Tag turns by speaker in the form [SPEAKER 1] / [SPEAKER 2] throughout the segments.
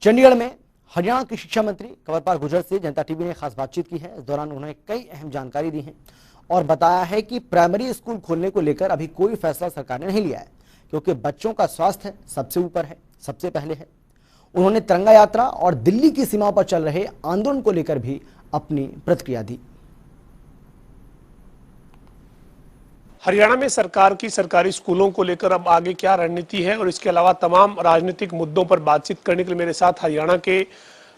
[SPEAKER 1] चंडीगढ़ में हरियाणा के शिक्षा मंत्री कंवरपाल गुर्जर से जनता टीवी ने खास बातचीत की है। इस दौरान उन्होंने कई अहम जानकारी दी है और बताया है कि प्राइमरी स्कूल खोलने को लेकर अभी कोई फैसला सरकार ने नहीं लिया है, क्योंकि बच्चों का स्वास्थ्य सबसे ऊपर है, सबसे पहले है। उन्होंने तिरंगा यात्रा और दिल्ली की सीमाओं पर चल रहे आंदोलन को लेकर भी अपनी प्रतिक्रिया दी।
[SPEAKER 2] हरियाणा में सरकार की सरकारी स्कूलों को लेकर अब आगे क्या रणनीति है और इसके अलावा तमाम राजनीतिक मुद्दों पर बातचीत करने के लिए मेरे साथ हरियाणा के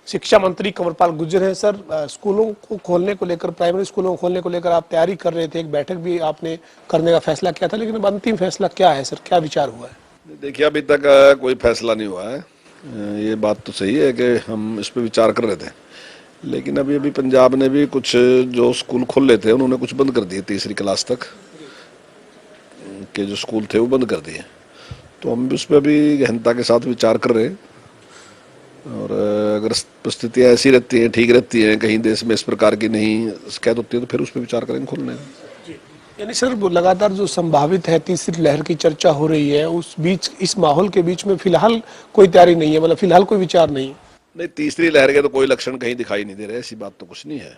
[SPEAKER 2] शिक्षा मंत्री कंवरपाल गुर्जर हैं। सर, स्कूलों को खोलने को लेकर, प्राइमरी स्कूलों को खोलने को लेकर आप तैयारी कर रहे थे, एक बैठक भी आपने करने का फैसला किया था, लेकिन अब अंतिम फैसला क्या है सर, क्या विचार हुआ है?
[SPEAKER 3] देखिए, अभी तक कोई फैसला नहीं हुआ है। ये बात तो सही है कि हम इस पर विचार कर रहे थे, लेकिन अभी पंजाब ने भी कुछ जो स्कूल खोले थे उन्होंने कुछ बंद कर दिए। तीसरी क्लास तक के जो स्कूल थे वो बंद कर दिए, तो हम भी उस पर अभी गहनता के साथ विचार कर रहे हैं। और अगर परिस्थितियाँ ऐसी रहती हैं, ठीक रहती हैं, कहीं देश में इस प्रकार की नहीं शिकायत होती है, तो फिर उस पर विचार करेंगे खोलने का।
[SPEAKER 2] यानी सर, लगातार जो संभावित है तीसरी लहर की चर्चा हो रही है, उस बीच, इस माहौल के बीच में फिलहाल कोई तैयारी नहीं है, मतलब फिलहाल कोई विचार नहीं?
[SPEAKER 3] नहीं, तीसरी लहर के तो कोई लक्षण कहीं दिखाई नहीं दे रहे, ऐसी बात तो कुछ नहीं है।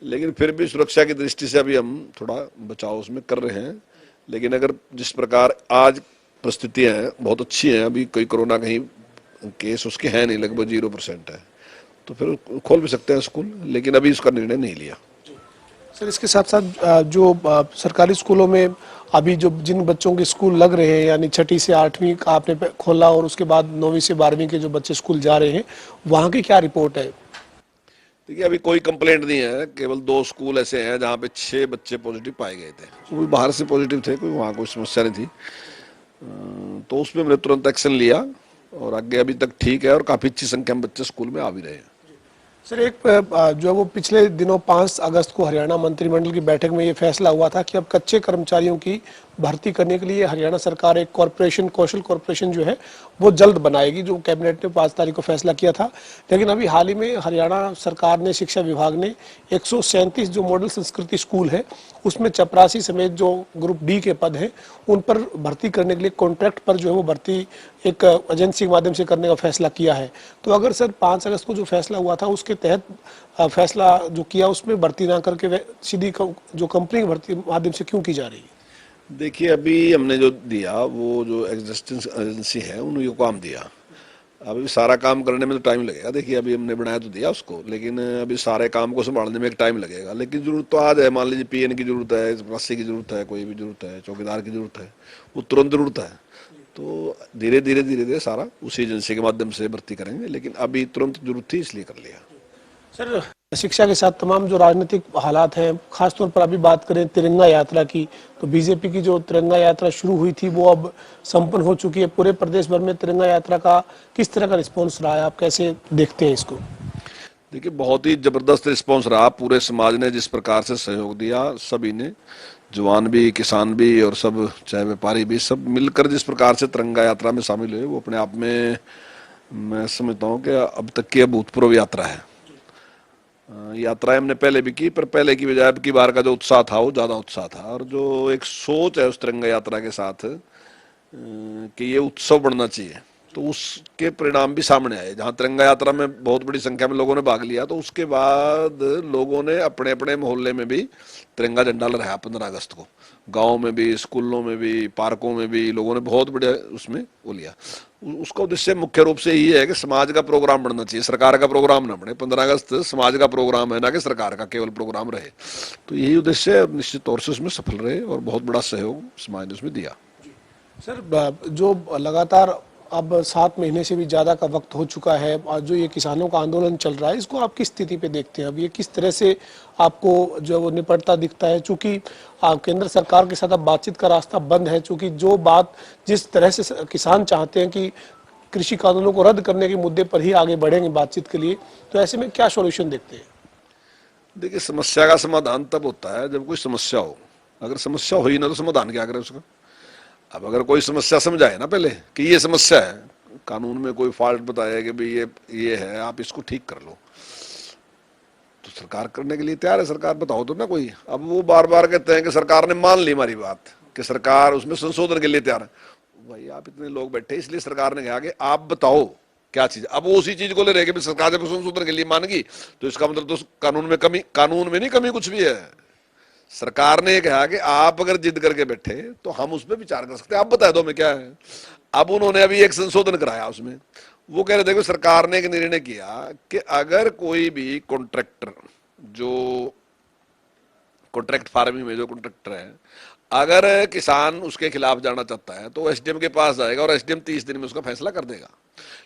[SPEAKER 3] लेकिन फिर भी सुरक्षा की दृष्टि से अभी हम थोड़ा बचाव उसमें कर रहे हैं। लेकिन अगर जिस प्रकार आज परिस्थितियां हैं बहुत अच्छी हैं, अभी कोई कोरोना कहीं केस उसके हैं नहीं, लगभग 0% है, तो फिर खोल भी सकते हैं स्कूल, लेकिन अभी उसका निर्णय नहीं लिया।
[SPEAKER 2] सर, इसके साथ साथ जो सरकारी स्कूलों में अभी जो जिन बच्चों के स्कूल लग रहे हैं, यानी 6ठी से 8वीं का आपने खोला और उसके बाद 9वीं से 12वीं के जो बच्चे स्कूल जा रहे हैं, वहाँ की क्या रिपोर्ट है?
[SPEAKER 3] देखिए, अभी कोई कंप्लेंट नहीं है। केवल 2 स्कूल ऐसे हैं जहाँ पे 6 बच्चे पॉजिटिव पाए गए थे, वो भी बाहर से पॉजिटिव थे, कोई वहाँ कोई समस्या नहीं थी। तो उसमें हमने तुरंत एक्शन लिया और आगे अभी तक ठीक है और काफ़ी अच्छी संख्या में बच्चे स्कूल में आ भी रहे हैं।
[SPEAKER 2] सर, एक जो है वो पिछले दिनों 5 अगस्त को हरियाणा मंत्रिमंडल की बैठक में ये फैसला हुआ था कि अब कच्चे कर्मचारियों की भर्ती करने के लिए हरियाणा सरकार एक कॉर्पोरेशन, कौशल कॉर्पोरेशन जो है वो जल्द बनाएगी, जो कैबिनेट ने 5 तारीख को फैसला किया था। लेकिन अभी हाल ही में हरियाणा सरकार ने, शिक्षा विभाग ने 137 जो मॉडल संस्कृति स्कूल है उसमें चपरासी समेत जो ग्रुप डी के पद हैं उन पर भर्ती करने के लिए कॉन्ट्रैक्ट पर जो है वो भर्ती एक एजेंसी के माध्यम से करने का फैसला किया है। तो अगर सर 5 अगस्त को जो फैसला हुआ था उसके तहत फैसला जो किया उसमें भर्ती ना करके सीधी जो कंपनी की भर्ती माध्यम से क्यों की जा रही है?
[SPEAKER 3] देखिए, अभी हमने जो दिया वो जो एग्जिस्टिंग एजेंसी है उन्होंने काम दिया। अभी सारा काम करने में तो टाइम लगेगा। देखिए, अभी हमने बनाया तो दिया उसको, लेकिन अभी सारे काम को संभालने में एक टाइम लगेगा। लेकिन जरूरत तो आज है। मान लीजिए पीएन की जरूरत है, चपरासी की जरूरत है, कोई भी जरूरत है, चौकीदार की जरूरत है, वो तुरंत जरूरत है। तो धीरे धीरे सारा उसी एजेंसी के माध्यम से भर्ती करेंगे, लेकिन अभी तुरंत जरूरत थी इसलिए कर लिया।
[SPEAKER 2] सर, शिक्षा के साथ तमाम जो राजनीतिक हालात हैं, खासतौर पर अभी बात करें तिरंगा यात्रा की, तो बीजेपी की जो तिरंगा यात्रा शुरू हुई थी वो अब संपन्न हो चुकी है। पूरे प्रदेश भर में तिरंगा यात्रा का किस तरह का रिस्पॉन्स रहा है, आप कैसे देखते हैं इसको?
[SPEAKER 3] देखिए, बहुत ही जबरदस्त रिस्पॉन्स रहा। पूरे समाज ने जिस प्रकार से सहयोग दिया, सभी ने, जवान भी, किसान भी और सब, चाहे व्यापारी भी, सब मिलकर जिस प्रकार से तिरंगा यात्रा में शामिल हुए, वो अपने आप में मैं समझता हूँ कि अब तक की अभूतपूर्व यात्रा है। यात्राएं हमने पहले भी की, पर पहले की बजाय अब की बार का जो उत्साह था वो ज्यादा उत्साह था। और जो एक सोच है उस तिरंगा यात्रा के साथ कि ये उत्सव बढ़ना चाहिए, तो उसके परिणाम भी सामने आए। जहां तिरंगा यात्रा में बहुत बड़ी संख्या में लोगों ने भाग लिया, तो उसके बाद लोगों ने अपने अपने मोहल्ले में भी तिरंगा झंडा लहराया 15 अगस्त को। गाँव में भी, स्कूलों में भी, पार्कों में भी लोगों ने बहुत बड़े उसमें वो लिया। उसका उद्देश्य मुख्य रूप से यही है कि समाज का प्रोग्राम बनना चाहिए, सरकार का प्रोग्राम ना बने। 15 अगस्त समाज का प्रोग्राम है, ना कि सरकार का केवल प्रोग्राम रहे। तो यही उद्देश्य है, निश्चित तौर से उसमें सफल रहे और बहुत बड़ा सहयोग समाज ने उसमें दिया।
[SPEAKER 2] सर, जो लगातार अब 7 महीने से भी ज़्यादा का वक्त हो चुका है और जो ये किसानों का आंदोलन चल रहा है, इसको आप किस स्थिति पे देखते हैं? अब ये किस तरह से आपको जो वो निपटता दिखता है? चूंकि केंद्र सरकार के साथ अब बातचीत का रास्ता बंद है, चूंकि जो बात जिस तरह से किसान चाहते हैं कि कृषि कानूनों को रद्द करने के मुद्दे पर ही आगे बढ़ेंगे बातचीत के लिए, तो ऐसे में क्या सॉल्यूशन देखते हैं?
[SPEAKER 3] देखिए, समस्या का समाधान तब होता है जब कोई समस्या हो। अगर समस्या हो ही ना तो समाधान क्या करें उसका? अब अगर कोई समस्या समझाए ना पहले कि ये समस्या है, कानून में कोई फॉल्ट बताया कि भाई ये है, आप इसको ठीक कर लो, तो सरकार करने के लिए तैयार है। सरकार बताओ तो ना कोई। अब वो बार बार कहते हैं कि सरकार ने मान ली हमारी बात, कि सरकार उसमें संशोधन के लिए तैयार है। भाई, आप इतने लोग बैठे, इसलिए सरकार ने कहा कि आप बताओ क्या चीज, अब वो उसी चीज को ले रहे कि सरकार जब संशोधन के लिए मान गई तो इसका मतलब तो कानून में नहीं कमी कुछ भी है। सरकार ने कहा कि आप अगर जिद करके बैठे तो हम उस पर विचार कर सकते हैं, आप बता दो मैं क्या है। अब उन्होंने अभी एक संशोधन कराया उसमें, वो कह रहे थे कि सरकार ने एक निर्णय किया कि अगर कोई भी कॉन्ट्रैक्टर, जो कॉन्ट्रैक्ट फार्मिंग में जो कॉन्ट्रैक्टर है, अगर किसान उसके खिलाफ जाना चाहता है तो एसडीएम के पास जाएगा और एसडीएम 30 दिन में उसका फैसला कर देगा।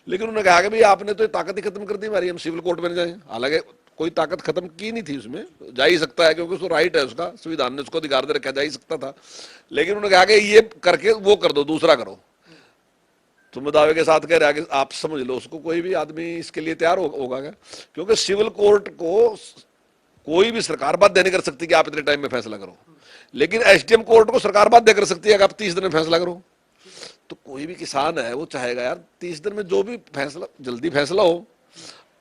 [SPEAKER 3] लेकिन उन्होंने कहा कि भाई आपने तो ताकत ही खत्म कर दी हमारी, हम सिविल कोर्ट में जाए। हालांकि कोई ताकत खत्म की नहीं थी, उसमें जा ही सकता है क्योंकि उसको राइट है, उसका संविधान ने उसको अधिकार दे रखा, जा ही सकता था। लेकिन उन्होंने कहा कि ये करके वो कर दो, दूसरा करो। तो मैं दावे के साथ कह रहा कि आप समझ लो उसको, कोई भी आदमी इसके लिए तैयार होगा क्या? क्योंकि सिविल कोर्ट को कोई भी सरकार बाध्य नहीं कर सकती कि आप इतने टाइम में फैसला करो, लेकिन एसडीएम कोर्ट को सरकार बाध्य कर सकती है कि आप 30 दिन में फैसला करो। तो कोई भी किसान है वो चाहेगा यार 30 दिन में जो भी फैसला, जल्दी फैसला हो।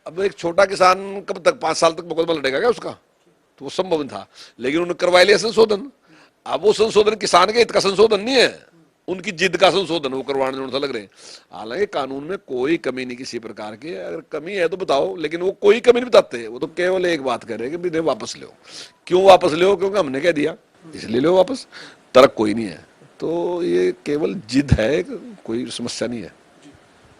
[SPEAKER 3] अब एक छोटा किसान कब तक, 5 साल तक मुकदमा लड़ेगा क्या उसका? तो वो संभव नहीं था, लेकिन उन्होंने करवा लिया संशोधन। अब वो संशोधन किसान के हित का संशोधन नहीं है, उनकी जिद का संशोधन वो करवाने जो लग रहे हैं। हालांकि कानून में कोई कमी नहीं किसी प्रकार की, अगर कमी है तो बताओ, लेकिन वो कोई कमी नहीं बताते। वो तो केवल एक बात कह रहे हैं कि वापस लो। क्यों वापस लो? क्योंकि हमने कह दिया इसलिए लो वापस, तर्क कोई नहीं है। तो ये केवल जिद है, कोई समस्या नहीं है।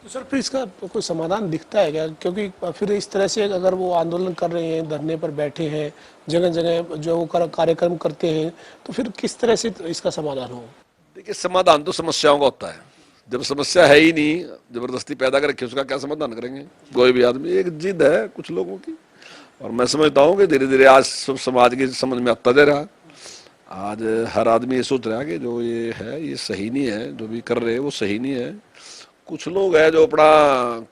[SPEAKER 2] तो सर फिर इसका कोई समाधान दिखता है क्या? क्योंकि फिर इस तरह से अगर वो आंदोलन कर रहे हैं, धरने पर बैठे हैं, जगह जगह जो वो कार्यक्रम करते हैं, तो फिर किस तरह से इसका समाधान हो?
[SPEAKER 3] देखिए, समाधान तो समस्याओं का होता है। जब समस्या है ही नहीं, जबरदस्ती पैदा कर रखी, उसका क्या समाधान करेंगे कोई भी आदमी? एक जिद है कुछ लोगों की, और मैं समझता हूँ कि धीरे धीरे आज सब समाज की समझ में आता जा रहा। आज हर आदमी ये सोच रहा है कि जो ये है ये सही नहीं है, जो भी कर रहे हैं वो सही नहीं है। कुछ लोग हैं जो अपना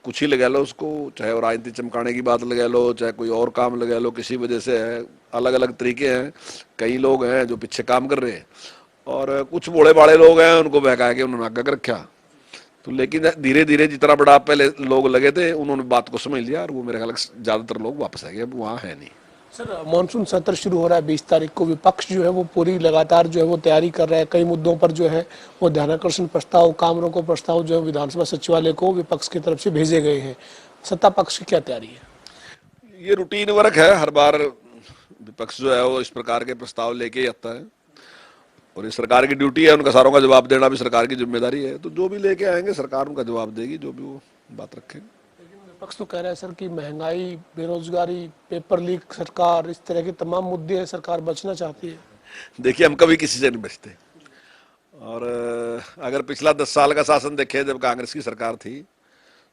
[SPEAKER 3] कुछ ही लगा लो उसको, चाहे वो राजनीति चमकाने की बात लगा लो, चाहे कोई और काम लगा लो, किसी वजह से है। अलग अलग तरीके हैं। कई लोग हैं जो पीछे काम कर रहे हैं, और कुछ बड़े बड़े लोग हैं उनको बहका के उन्होंने आगे रखा। तो लेकिन धीरे धीरे जितना बड़ा पहले लोग लगे थे उन्होंने बात को समझ लिया, और वो मेरे ख्याल ज्यादातर लोग वापस आ गए, अब वहाँ है नहीं।
[SPEAKER 2] सर मानसून सत्र शुरू हो रहा है 20 तारीख को, विपक्ष जो है वो पूरी लगातार जो है वो तैयारी कर रहा है। कई मुद्दों पर जो है वो ध्यानाकर्षण प्रस्ताव, काम रोको प्रस्ताव जो है विधानसभा सचिवालय को विपक्ष की तरफ से भेजे गए हैं। सत्ता पक्ष की क्या तैयारी है?
[SPEAKER 3] ये रूटीन वर्क है, हर बार विपक्ष जो है वो इस प्रकार के प्रस्ताव लेके ही आता है, और ये सरकार की ड्यूटी है, उनका सारों का जवाब देना भी सरकार की जिम्मेदारी है। तो जो भी लेके आएंगे सरकार उनका जवाब देगी, जो भी वो बात रखेंगे।
[SPEAKER 2] विपक्ष तो कह रहा है सर कि महंगाई, बेरोजगारी, पेपर लीक, सरकार, इस तरह के तमाम मुद्दे हैं, सरकार बचना चाहती है।
[SPEAKER 3] देखिए, हम कभी किसी से नहीं बचते, और अगर पिछला 10 साल का शासन देखे, जब कांग्रेस की सरकार थी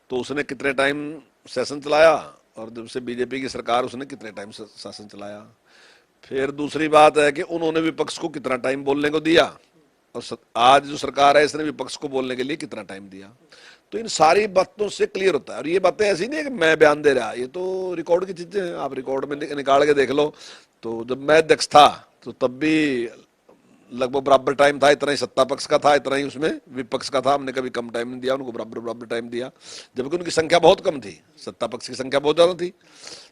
[SPEAKER 3] तो उसने कितने टाइम शासन चलाया, और जब से बीजेपी की सरकार उसने कितने टाइम शासन चलाया। फिर दूसरी बात है कि उन्होंने विपक्ष को कितना टाइम बोलने को दिया, और आज जो सरकार है इसने विपक्ष को बोलने के लिए कितना टाइम दिया। तो इन सारी बातों से क्लियर होता है, और ये बातें ऐसी नहीं है कि मैं बयान दे रहा, ये तो रिकॉर्ड की चीजें हैं। आप रिकॉर्ड में निकाल के देख लो। तो जब मैं अध्यक्ष था तो तब भी लगभग बराबर टाइम था, इतना ही सत्ता पक्ष का था, इतना ही उसमें विपक्ष का था। हमने कभी कम टाइम नहीं दिया, उनको बराबर बराबर टाइम दिया, जबकि उनकी संख्या बहुत कम थी, सत्ता पक्ष की संख्या बहुत ज्यादा थी।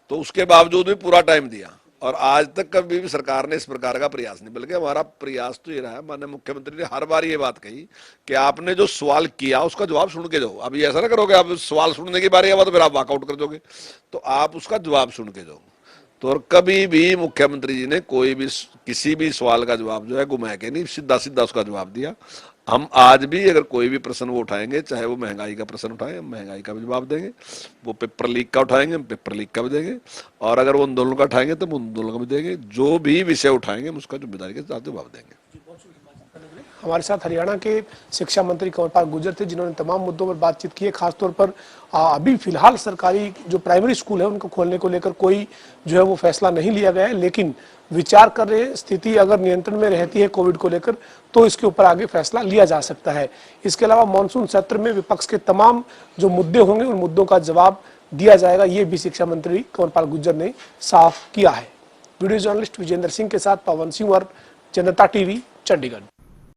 [SPEAKER 3] तो उसके बावजूद भी पूरा टाइम दिया, और आज तक कभी भी सरकार ने इस प्रकार का प्रयास नहीं। बल्कि हमारा प्रयास तो ये रहा है, माननीय मुख्यमंत्री ने हर बार ये बात कही कि आपने जो सवाल किया उसका जवाब सुन के जाओ। अभी ऐसा ना करोगे आप सवाल सुनने की बारी आवा तो फिर आप वॉकआउट कर दोगे, तो आप उसका जवाब सुन के जाओ। तो और कभी भी मुख्यमंत्री जी ने कोई भी किसी भी सवाल का जवाब जो है घुमा के नहीं, सीधा सीधा उसका जवाब दिया। हम आज भी अगर कोई भी प्रश्न वो उठाएंगे, चाहे वो महंगाई का प्रश्न उठाएं, हम महंगाई का भी जवाब देंगे। वो पेपर लीक का उठाएंगे, हम पेपर लीक का भी देंगे। और अगर वो आंदोलन का उठाएंगे तो हम आंदोलन का भी देंगे। जो भी विषय उठाएंगे हम उसका जिम्मेदारी के साथ जवाब देंगे।
[SPEAKER 2] हमारे साथ हरियाणा के शिक्षा मंत्री कंवरपाल गुर्जर थे, जिन्होंने तमाम मुद्दों पर बातचीत की है। खासतौर पर अभी फिलहाल सरकारी जो प्राइमरी स्कूल है उनको खोलने को लेकर कोई जो है वो फैसला नहीं लिया गया है, लेकिन विचार कर रहे हैं। स्थिति अगर नियंत्रण में रहती है कोविड को लेकर तो इसके ऊपर आगे फैसला लिया जा सकता है। इसके अलावा मानसून सत्र में विपक्ष के तमाम जो मुद्दे होंगे उन मुद्दों का जवाब दिया जाएगा, ये भी शिक्षा मंत्री कंवरपाल गुर्जर ने साफ किया है। वीडियो जर्नलिस्ट विजेंद्र सिंह के साथ पवन सिंह और जनता टीवी, चंडीगढ़।